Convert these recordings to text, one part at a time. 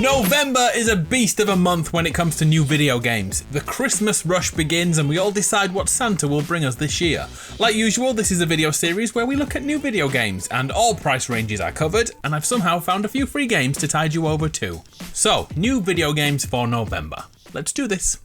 November is a beast of a month when it comes to new video games. The Christmas rush begins and we all decide what Santa will bring us this year. Like usual, this is a video series where we look at new video games and all price ranges are covered, and I've somehow found a few free games to tide you over too. So, new video games for November. Let's do this.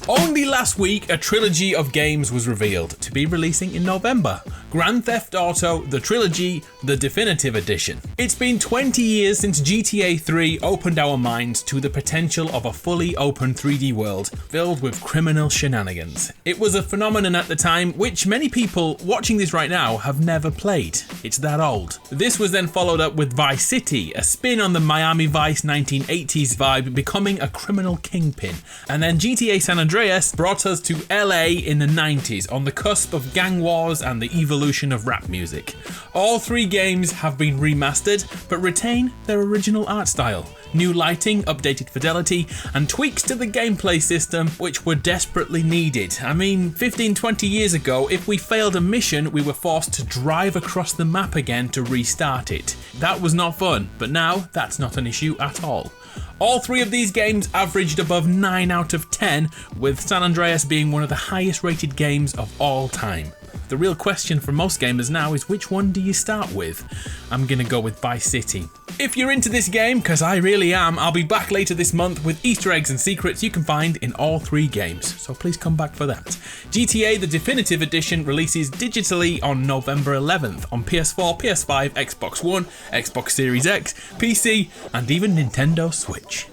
Only last week, a trilogy of games was revealed to be releasing in November. Grand Theft Auto, the Trilogy, the Definitive Edition. It's been 20 years since GTA 3 opened our minds to the potential of a fully open 3D world filled with criminal shenanigans. It was a phenomenon at the time which many people watching this right now have never played. It's that old. This was then followed up with Vice City, a spin on the Miami Vice 1980s vibe, becoming a criminal kingpin. And then GTA San Andreas brought us to LA in the 90s, on the cusp of gang wars and the evolution of rap music. All three games have been remastered, but retain their original art style. New lighting, updated fidelity, and tweaks to the gameplay system which were desperately needed. I mean, 15-20 years ago, if we failed a mission, we were forced to drive across the map again to restart it. That was not fun, but now that's not an issue at all. All three of these games averaged above 9 out of 10, with San Andreas being one of the highest rated games of all time. The real question for most gamers now is, which one do you start with? I'm gonna go with Vice City. If you're into this game, because I really am, I'll be back later this month with Easter eggs and secrets you can find in all three games, so please come back for that. GTA the Definitive Edition releases digitally on November 11th on PS4, PS5, Xbox One, Xbox Series X, PC, and even Nintendo Switch.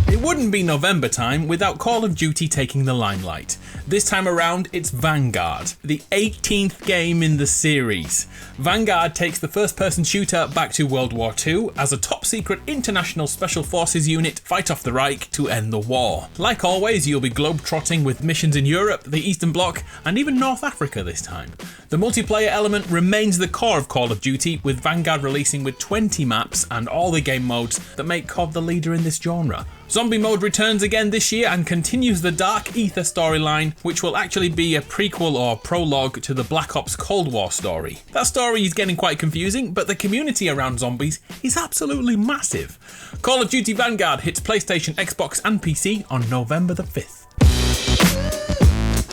It wouldn't be November time without Call of Duty taking the limelight. This time around, it's Vanguard, the 18th game in the series. Vanguard takes the first-person shooter back to World War II as a top-secret international special forces unit fight off the Reich to end the war. Like always, you'll be globe-trotting with missions in Europe, the Eastern Bloc, and even North Africa this time. The multiplayer element remains the core of Call of Duty, with Vanguard releasing with 20 maps and all the game modes that make COD the leader in this genre. Zombie mode returns again this year and continues the Dark Ether storyline, which will actually be a prequel or prologue to the Black Ops Cold War story. That story is getting quite confusing, but the community around zombies is absolutely massive. Call of Duty Vanguard hits PlayStation, Xbox and PC on November the 5th.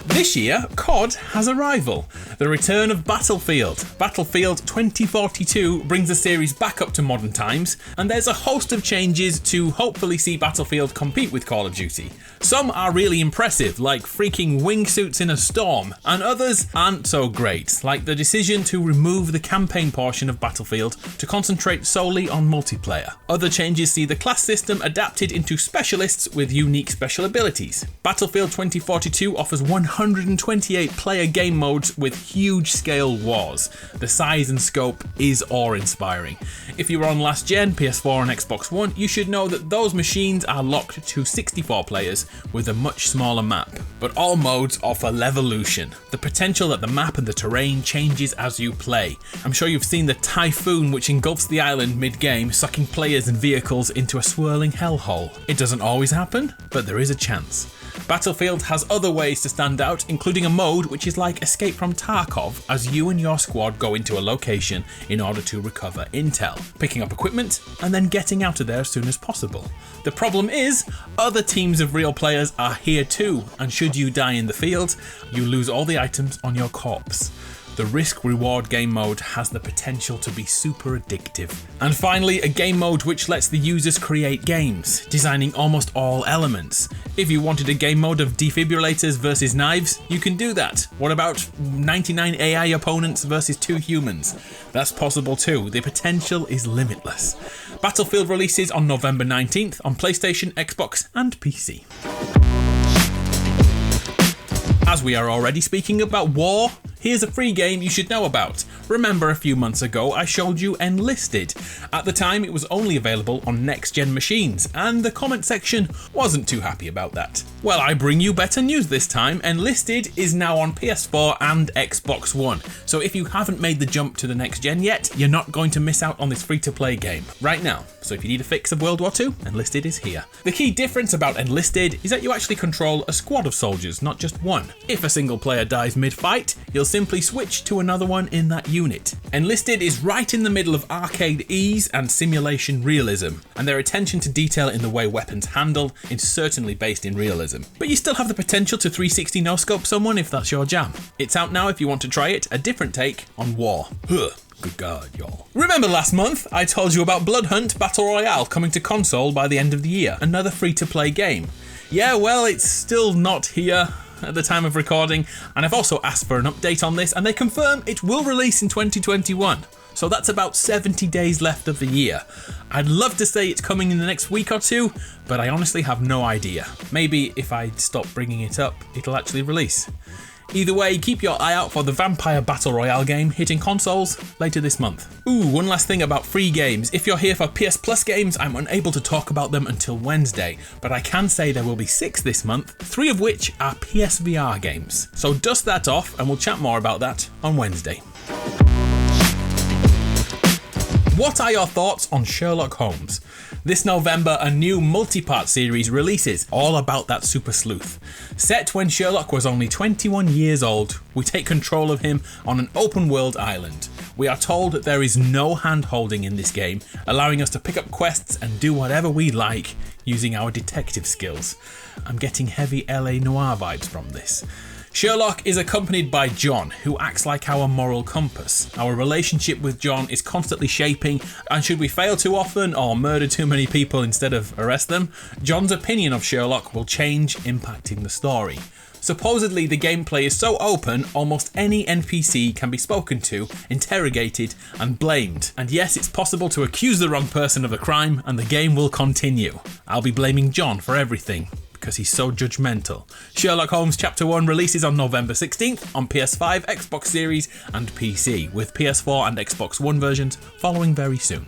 This year, COD has a rival, the return of Battlefield. Battlefield 2042 brings the series back up to modern times, and there's a host of changes to hopefully see Battlefield compete with Call of Duty. Some are really impressive, like freaking wingsuits in a storm, and others aren't so great, like the decision to remove the campaign portion of Battlefield to concentrate solely on multiplayer. Other changes see the class system adapted into specialists with unique special abilities. Battlefield 2042 offers 128 player game modes with huge scale wars. The size and scope is awe-inspiring. If you were on last gen, PS4 and Xbox One, you should know that those machines are locked to 64 players with a much smaller map. But all modes offer levolution, the potential that the map and the terrain changes as you play. I'm sure you've seen the typhoon which engulfs the island mid-game, sucking players and vehicles into a swirling hellhole. It doesn't always happen, but there is a chance. Battlefield has other ways to stand out, including a mode which is like Escape from Tarkov, as you and your squad go into a location in order to recover intel, picking up equipment and then getting out of there as soon as possible. The problem is, other teams of real players are here too, and should you die in the field, you lose all the items on your corpse. The risk-reward game mode has the potential to be super addictive. And finally, a game mode which lets the users create games, designing almost all elements. If you wanted a game mode of defibrillators versus knives, you can do that. What about 99 AI opponents versus 2 humans? That's possible too. The potential is limitless. Battlefield releases on November 19th on PlayStation, Xbox and PC. As we are already speaking about war, here's a free game you should know about. Remember a few months ago I showed you Enlisted. At the time it was only available on next-gen machines, and the comment section wasn't too happy about that. Well, I bring you better news this time. Enlisted is now on PS4 and Xbox One, so if you haven't made the jump to the next gen yet, you're not going to miss out on this free-to-play game right now. So if you need a fix of World War II, Enlisted is here. The key difference about Enlisted is that you actually control a squad of soldiers, not just one. If a single player dies mid-fight, you'll simply switch to another one in that unit. Enlisted is right in the middle of arcade ease and simulation realism, and their attention to detail in the way weapons handle is certainly based in realism. But you still have the potential to 360 no-scope someone if that's your jam. It's out now if you want to try it, a different take on war. Good God, y'all. Remember last month, I told you about Bloodhunt Battle Royale coming to console by the end of the year, another free-to-play game. Yeah, well, it's still not here at the time of recording, and I've also asked for an update on this, and they confirm it will release in 2021. So that's about 70 days left of the year. I'd love to say it's coming in the next week or two, but I honestly have no idea. Maybe if I stop bringing it up, it'll actually release. Either way, keep your eye out for the Vampire Battle Royale game hitting consoles later this month. Ooh, one last thing about free games. If you're here for PS Plus games, I'm unable to talk about them until Wednesday, but I can say there will be 6 this month, 3 of which are PSVR games. So dust that off and we'll chat more about that on Wednesday. What are your thoughts on Sherlock Holmes? This November, a new multi-part series releases, all about that super sleuth. Set when Sherlock was only 21 years old, we take control of him on an open-world island. We are told that there is no hand-holding in this game, allowing us to pick up quests and do whatever we like using our detective skills. I'm getting heavy LA Noire vibes from this. Sherlock is accompanied by John, who acts like our moral compass. Our relationship with John is constantly shaping, and should we fail too often or murder too many people instead of arrest them, John's opinion of Sherlock will change, impacting the story. Supposedly the gameplay is so open, almost any NPC can be spoken to, interrogated and blamed. And yes, it's possible to accuse the wrong person of a crime and the game will continue. I'll be blaming John for everything, because he's so judgmental. Sherlock Holmes Chapter 1 releases on November 16th on PS5, Xbox Series and PC, with PS4 and Xbox One versions following very soon.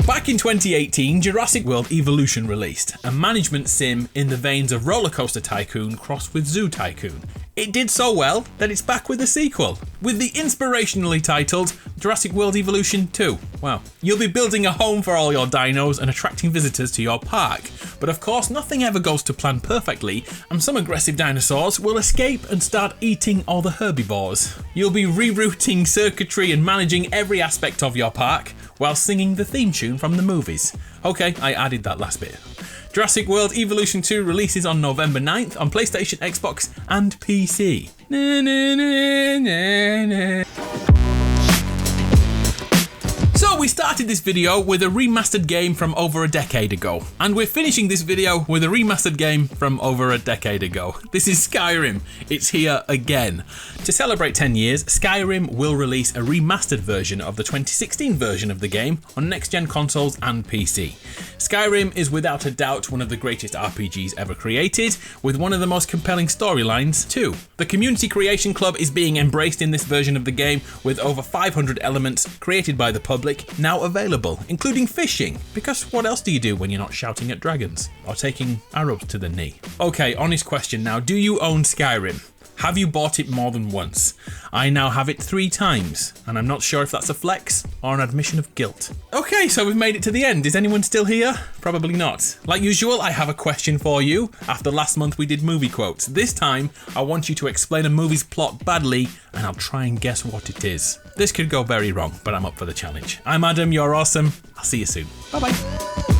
Back in 2018, Jurassic World Evolution released, a management sim in the veins of Roller Coaster Tycoon crossed with Zoo Tycoon. It did so well that it's back with a sequel, with the inspirationally titled Jurassic World Evolution 2. Wow. You'll be building a home for all your dinos and attracting visitors to your park. But of course, nothing ever goes to plan perfectly, and some aggressive dinosaurs will escape and start eating all the herbivores. You'll be rerouting circuitry and managing every aspect of your park, while singing the theme tune from the movies. Okay, I added that last bit. Jurassic World Evolution 2 releases on November 9th on PlayStation, Xbox and PC. So we started this video with a remastered game from over a decade ago, and we're finishing this video with a remastered game from over a decade ago. This is Skyrim. It's here again. To celebrate 10 years, Skyrim will release a remastered version of the 2016 version of the game on next-gen consoles and PC. Skyrim is without a doubt one of the greatest RPGs ever created, with one of the most compelling storylines too. The Community Creation Club is being embraced in this version of the game, with over 500 elements created by the public now available, including fishing, because what else do you do when you're not shouting at dragons or taking arrows to the knee? Okay, honest question now, do you own Skyrim? Have you bought it more than once? I now have it 3 times, and I'm not sure if that's a flex or an admission of guilt. Okay, so we've made it to the end. Is anyone still here? Probably not. Like usual, I have a question for you. After last month we did movie quotes. This time, I want you to explain a movie's plot badly, and I'll try and guess what it is. This could go very wrong, but I'm up for the challenge. I'm Adam, you're awesome. I'll see you soon. Bye-bye.